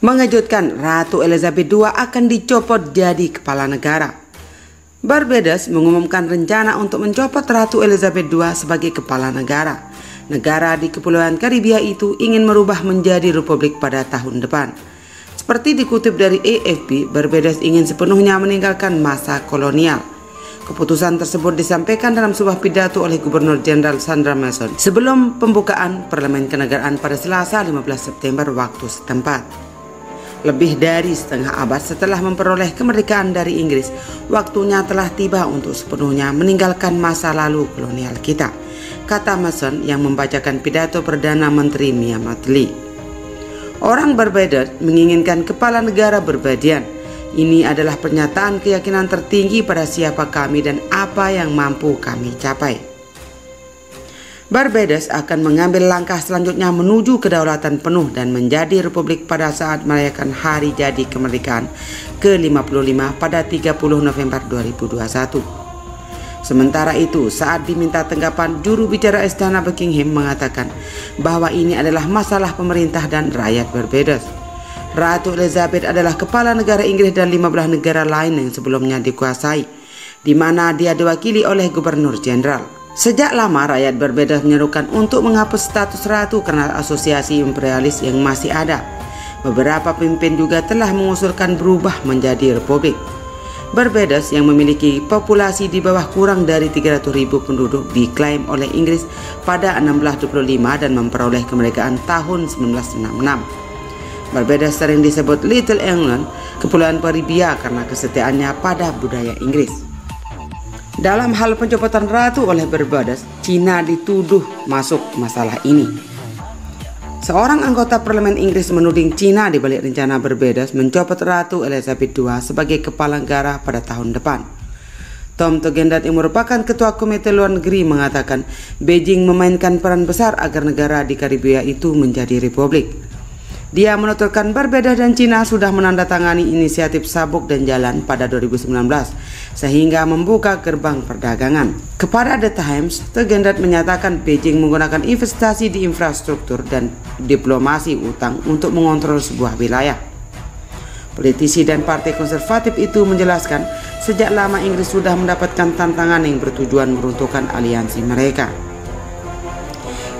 Mengejutkan, Ratu Elizabeth II akan dicopot jadi kepala negara. Barbados mengumumkan rencana untuk mencopot Ratu Elizabeth II sebagai kepala negara. Negara di Kepulauan Karibia itu ingin merubah menjadi republik pada tahun depan. Seperti dikutip dari AFP, Barbados ingin sepenuhnya meninggalkan masa kolonial. Keputusan tersebut disampaikan dalam sebuah pidato oleh Gubernur Jenderal Sandra Mason sebelum pembukaan Parlemen Kenegaraan pada Selasa 15 September waktu setempat. Lebih dari setengah abad setelah memperoleh kemerdekaan dari Inggris, waktunya telah tiba untuk sepenuhnya meninggalkan masa lalu kolonial kita, kata Mason yang membacakan pidato Perdana Menteri Mia Mottley. Orang Barbados menginginkan kepala negara berbadian. Ini adalah pernyataan keyakinan tertinggi pada siapa kami dan apa yang mampu kami capai. Barbados akan mengambil langkah selanjutnya menuju kedaulatan penuh dan menjadi republik pada saat merayakan hari jadi kemerdekaan ke-55 pada 30 November 2021. Sementara itu, saat diminta tanggapan, juru bicara Istana Buckingham mengatakan bahwa ini adalah masalah pemerintah dan rakyat Barbados. Ratu Elizabeth adalah kepala negara Inggris dan 15 negara lain yang sebelumnya dikuasai, di mana dia diwakili oleh Gubernur Jenderal. Sejak lama rakyat Barbados menyerukan untuk menghapus status ratu karena asosiasi imperialis yang masih ada. Beberapa pemimpin juga telah mengusulkan berubah menjadi republik. Barbados yang memiliki populasi di bawah kurang dari 300.000 penduduk diklaim oleh Inggris pada 1625 dan memperoleh kemerdekaan tahun 1966. Barbados sering disebut Little England, Kepulauan Karibia, karena kesetiaannya pada budaya Inggris. Dalam hal pencopotan ratu oleh Barbados, Cina dituduh masuk masalah ini. Seorang anggota parlemen Inggris menuding Cina di balik rencana Barbados mencopot Ratu Elizabeth II sebagai kepala negara pada tahun depan. Tom Tugendhat yang merupakan ketua Komite Luar Negeri mengatakan Beijing memainkan peran besar agar negara di Karibia itu menjadi republik. Dia menuturkan Barbados dan Cina sudah menandatangani inisiatif sabuk dan jalan pada 2019 sehingga membuka gerbang perdagangan. Kepada The Times, Tugendhat menyatakan Beijing menggunakan investasi di infrastruktur dan diplomasi utang untuk mengontrol sebuah wilayah. Politisi dan partai konservatif itu menjelaskan sejak lama Inggris sudah mendapatkan tantangan yang bertujuan meruntuhkan aliansi mereka.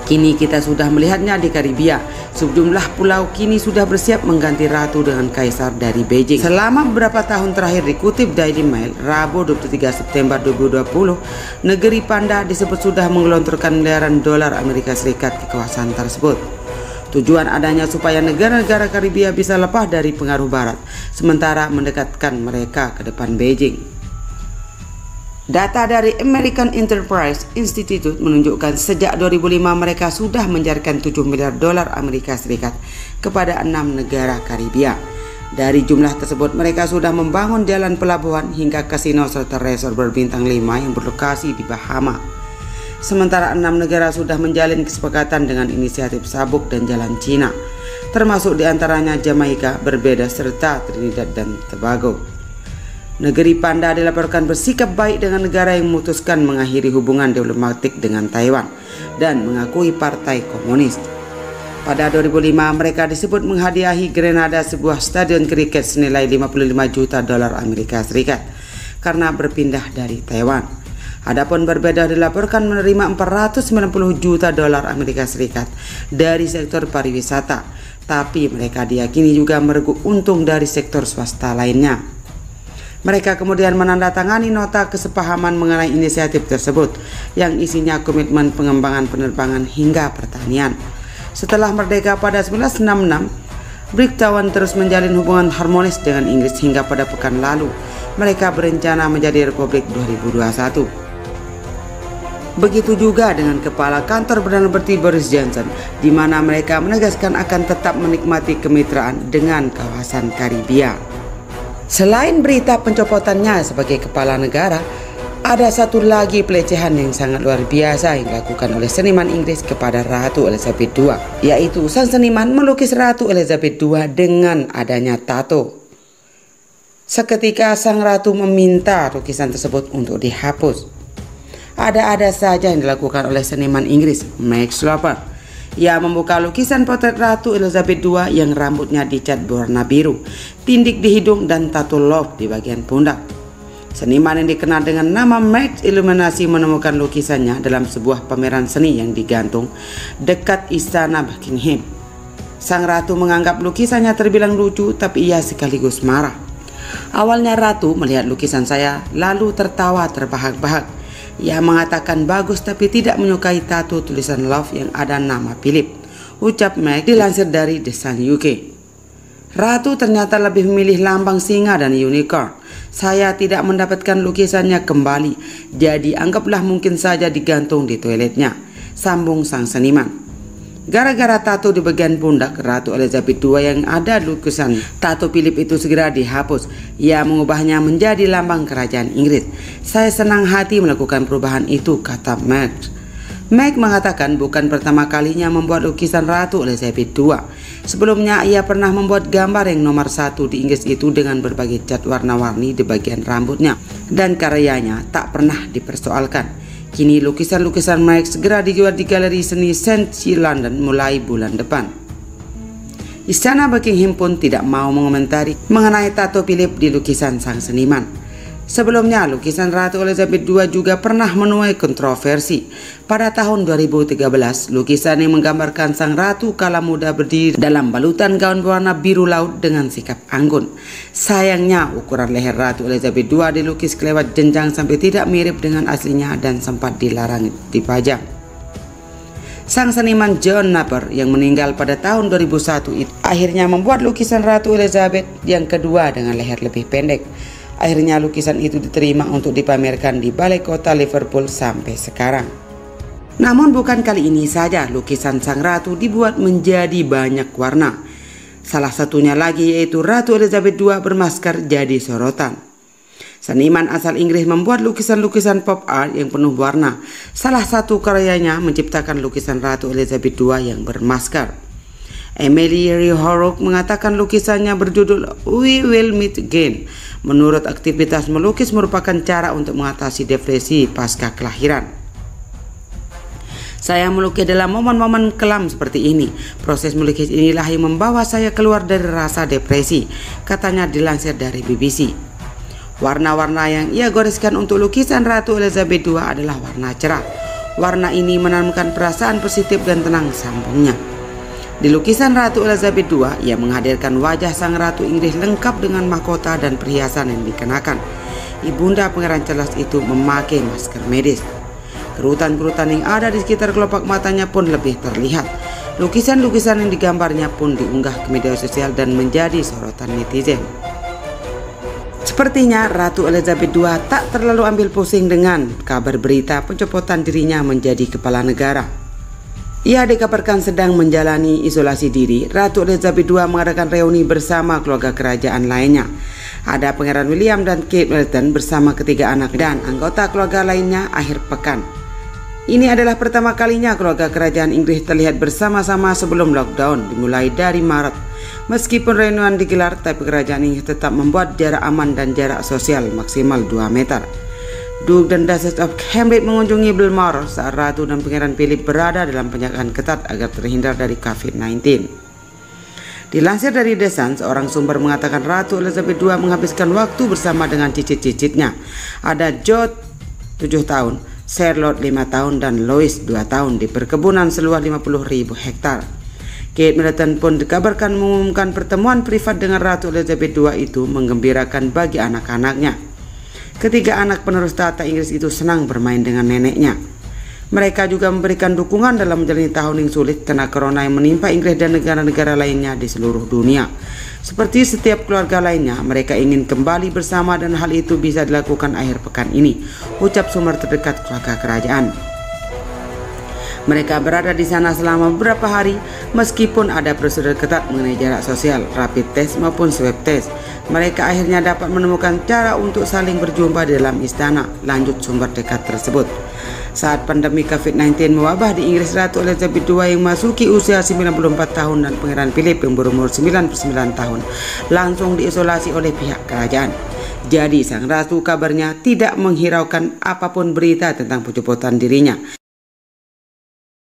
Kini kita sudah melihatnya di Karibia. Sejumlah pulau kini sudah bersiap mengganti ratu dengan kaisar dari Beijing. Selama beberapa tahun terakhir, dikutip Daily Mail, Rabu 23 September 2020, negeri Panda disebut sudah menggelontorkan miliaran dolar Amerika Serikat ke kawasan tersebut. Tujuan adanya supaya negara-negara Karibia bisa lepas dari pengaruh Barat, sementara mendekatkan mereka ke depan Beijing. Data dari American Enterprise Institute menunjukkan sejak 2005 mereka sudah mencairkan 7 miliar dolar Amerika Serikat kepada 6 negara Karibia. Dari jumlah tersebut mereka sudah membangun jalan pelabuhan hingga kasino serta resort berbintang 5 yang berlokasi di Bahama. Sementara 6 negara sudah menjalin kesepakatan dengan inisiatif sabuk dan jalan Cina, termasuk diantaranya Jamaika, Barbados serta Trinidad dan Tobago. Negeri Panda dilaporkan bersikap baik dengan negara yang memutuskan mengakhiri hubungan diplomatik dengan Taiwan dan mengakui Partai Komunis. Pada 2005 mereka disebut menghadiahi Grenada sebuah stadion kriket senilai 55 juta dolar Amerika Serikat karena berpindah dari Taiwan. Adapun Barbados dilaporkan menerima 490 juta dolar Amerika Serikat dari sektor pariwisata, tapi mereka diyakini juga mereguk untung dari sektor swasta lainnya. Mereka kemudian menandatangani nota kesepahaman mengenai inisiatif tersebut yang isinya komitmen pengembangan penerbangan hingga pertanian. Setelah merdeka pada 1966, Bricktown terus menjalin hubungan harmonis dengan Inggris hingga pada pekan lalu mereka berencana menjadi Republik 2021. Begitu juga dengan Kepala Kantor Perdana Menteri Boris Johnson, di mana mereka menegaskan akan tetap menikmati kemitraan dengan kawasan Karibia. Selain berita pencopotannya sebagai kepala negara, ada satu lagi pelecehan yang sangat luar biasa yang dilakukan oleh seniman Inggris kepada Ratu Elizabeth II, yaitu sang seniman melukis Ratu Elizabeth II dengan adanya tato. Seketika sang ratu meminta lukisan tersebut untuk dihapus. Ada-ada saja yang dilakukan oleh seniman Inggris Max Loper. Ia membuka lukisan potret Ratu Elizabeth II yang rambutnya dicat berwarna biru, tindik di hidung dan tato love di bagian pundak. Seniman yang dikenal dengan nama Max Illuminati menemukan lukisannya dalam sebuah pameran seni yang digantung dekat istana Buckingham. Sang ratu menganggap lukisannya terbilang lucu, tapi ia sekaligus marah. Awalnya ratu melihat lukisan saya lalu tertawa terbahak-bahak. Ia mengatakan bagus tapi tidak menyukai tato tulisan love yang ada nama Philip, ucap Max dilansir dari The Sun UK. Ratu ternyata lebih memilih lambang singa dan unicorn. Saya tidak mendapatkan lukisannya kembali, jadi anggaplah mungkin saja digantung di toiletnya, sambung sang seniman. Gara-gara tato di bagian pundak Ratu Elizabeth II yang ada lukisan tato Philip itu segera dihapus. Ia mengubahnya menjadi lambang kerajaan Inggris. Saya senang hati melakukan perubahan itu, kata Max. Max mengatakan bukan pertama kalinya membuat lukisan Ratu Elizabeth II. Sebelumnya ia pernah membuat gambar yang nomor 1 di Inggris itu dengan berbagai cat warna-warni di bagian rambutnya, dan karyanya tak pernah dipersoalkan. Kini lukisan-lukisan Max segera dijual di Galeri Seni St. London mulai bulan depan. Istana Buckingham pun tidak mau mengomentari mengenai tato Philip di lukisan sang seniman. Sebelumnya, lukisan Ratu Elizabeth II juga pernah menuai kontroversi. Pada tahun 2013, lukisan yang menggambarkan sang ratu kala muda berdiri dalam balutan gaun berwarna biru laut dengan sikap anggun. Sayangnya, ukuran leher Ratu Elizabeth II dilukis kelewat jenjang sampai tidak mirip dengan aslinya dan sempat dilarang dipajang. Sang seniman John Napier yang meninggal pada tahun 2001 itu akhirnya membuat lukisan Ratu Elizabeth yang kedua dengan leher lebih pendek. Akhirnya lukisan itu diterima untuk dipamerkan di Balai Kota Liverpool sampai sekarang. Namun bukan kali ini saja lukisan sang ratu dibuat menjadi banyak warna. Salah satunya lagi yaitu Ratu Elizabeth II bermasker jadi sorotan. Seniman asal Inggris membuat lukisan-lukisan pop art yang penuh warna. Salah satu karyanya menciptakan lukisan Ratu Elizabeth II yang bermasker. Emily Horrocks mengatakan lukisannya berjudul We Will Meet Again. Menurut aktivitas melukis merupakan cara untuk mengatasi depresi pasca kelahiran. Saya melukis dalam momen-momen kelam seperti ini. Proses melukis inilah yang membawa saya keluar dari rasa depresi, katanya dilansir dari BBC. Warna-warna yang ia goreskan untuk lukisan Ratu Elizabeth II adalah warna cerah. Warna ini menanamkan perasaan positif dan tenang, sambungnya. Di lukisan Ratu Elizabeth II, ia menghadirkan wajah sang ratu Inggris lengkap dengan mahkota dan perhiasan yang dikenakan. Ibunda Pangeran Charles itu memakai masker medis. Kerutan-kerutan yang ada di sekitar kelopak matanya pun lebih terlihat. Lukisan-lukisan yang digambarnya pun diunggah ke media sosial dan menjadi sorotan netizen. Sepertinya Ratu Elizabeth II tak terlalu ambil pusing dengan kabar berita pencopotan dirinya menjadi kepala negara. Ia dikabarkan sedang menjalani isolasi diri. Ratu Elizabeth II mengadakan reuni bersama keluarga kerajaan lainnya. Ada Pangeran William dan Kate Middleton bersama ketiga anak dan anggota keluarga lainnya akhir pekan. Ini adalah pertama kalinya keluarga kerajaan Inggris terlihat bersama-sama sebelum lockdown dimulai dari Maret. Meskipun reunian digelar, tapi kerajaan Inggris tetap membuat jarak aman dan jarak sosial maksimal 2 meter. Duke dan Duchess of Cambridge mengunjungi Balmoral saat Ratu dan Pangeran Philip berada dalam penjagaan ketat agar terhindar dari COVID-19. Dilansir dari The Sun, seorang sumber mengatakan Ratu Elizabeth II menghabiskan waktu bersama dengan cicit-cicitnya. Ada George 7 tahun, Charlotte 5 tahun, dan Louis 2 tahun di perkebunan seluas 50.000 hektar. Kate Middleton pun dikabarkan mengumumkan pertemuan privat dengan Ratu Elizabeth II itu menggembirakan bagi anak-anaknya. Ketiga anak penerus tahta Inggris itu senang bermain dengan neneknya. Mereka juga memberikan dukungan dalam menjalani tahun yang sulit karena corona yang menimpa Inggris dan negara-negara lainnya di seluruh dunia. Seperti setiap keluarga lainnya, mereka ingin kembali bersama dan hal itu bisa dilakukan akhir pekan ini, ucap sumber terdekat keluarga kerajaan. Mereka berada di sana selama beberapa hari meskipun ada prosedur ketat mengenai jarak sosial, rapid test maupun swab test. Mereka akhirnya dapat menemukan cara untuk saling berjumpa di dalam istana, lanjut sumber dekat tersebut. Saat pandemi COVID-19 mewabah di Inggris, Ratu Elizabeth II yang masuki usia 94 tahun dan Pangeran Philip yang berumur 99 tahun langsung diisolasi oleh pihak kerajaan. Jadi sang ratu kabarnya tidak menghiraukan apapun berita tentang pencopotan dirinya.